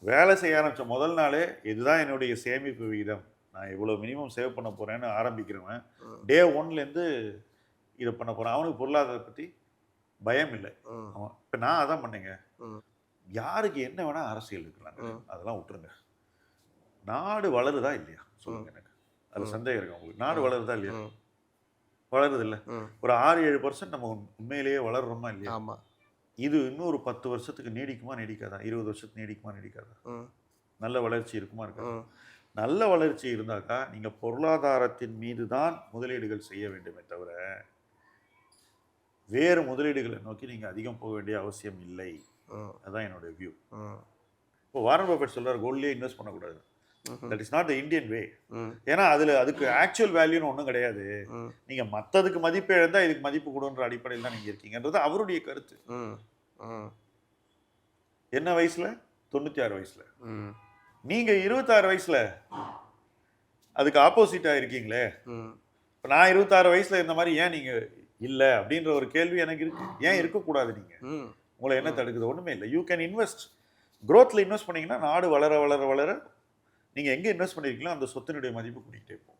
வேலை செய்ய ஆரம்பிச்ச முதல் நாளே இதுதான் என்னுடைய சேமிப்பு விகிதம். நான் இவ்வளோ மினிமம் சேவ் பண்ண போறேன்னு ஆரம்பிக்கிறவன், ம். டே 1லேருந்து இத பண்ண போறான். அவனுக்கு பொருளாதாரத்த பத்தி பயம் இல்ல. ம். அவன் இப்ப நான் அதான் பண்ணேங்க. ம். யாருக்கு என்ன வேணா அரசியல் இருக்கலாங்க. ம். அதெல்லாம் விட்டுருங்க. நாடு வளருதா இல்லையா? ம். சொல்லுங்க எனக்கு. அதுல ம். சந்தேகம் இருக்கா உங்களுக்கு? நாடு ம். வளருதா இல்லையா? ம். வளருதுல்ல. ம். ஒரு 6, 7% நம்ம உண்மையிலேயே வளர்றோமா இல்லையா? ஆமா. இது இன்னொரு 10 வருஷத்துக்கு நீடிக்குமா? நீடிக்காதா? 20 வருஷத்துக்கு நீடிக்குமா? நீடிக்காதா? ம். நல்ல வளர்ச்சி இருக்குமா? இருக்காதா? ம். நல்ல வளர்ச்சி இருந்தாக்கா, நீங்க பொருளாதாரத்தின் மீது தான் முதலீடுகள் செய்ய வேண்டுமே தவிர, வேறு முதலீடுகளை நோக்கி நீங்க அதிகம் போக வேண்டிய அவசியம் இல்லை. ம். அதான் என்னோட வியூ. ம். இப்போ வாரன் பஃபெட் சொல்றாரு, கோல்ட்லயே இன்வெஸ்ட் பண்ணக்கூடாது. Hmm. That is not the Indian way. Hmm. ஏன்னா, அதுக்கு ஆக்சுவல் வேல்யூன்னு ஒண்ணும் கிடையாது. ம். நீங்க மத்ததுக்கு மதிப்பு இழந்தா, இதுக்கு மதிப்பு கூடுன்ற அடிப்படையில் தான் நீங்க இருக்கீங்கன்றது அவருடைய கருத்து. ம். ம். என்ன வயசுல? 96 வயசுல. ம். நீங்க 26 வயசுல அதுக்கு ஆப்போசிட்டா இருக்கீங்களே. ம். இப்ப நான் 26 வயசுல இருந்த மாரி ஏன் நீங்க இல்ல? அப்படின்ற ஒரு கேள்வி எனக்கு இருக்கு. ஏன் இருக்கக்கூடாது நீங்க? ம். உங்கள என்ன தடுக்குது? ஒண்ணுமே இல்ல. You can invest. குரோத்ல இன்வெஸ்ட் பண்ணீங்கன்னா, நாடு வளர, வளர, வளர நீங்க எங்க இன்வெஸ்ட் பண்ணியிருக்கீங்களோ, அந்த சொத்தினுடைய மதிப்பு கூடிக்கிட்டே போகும்.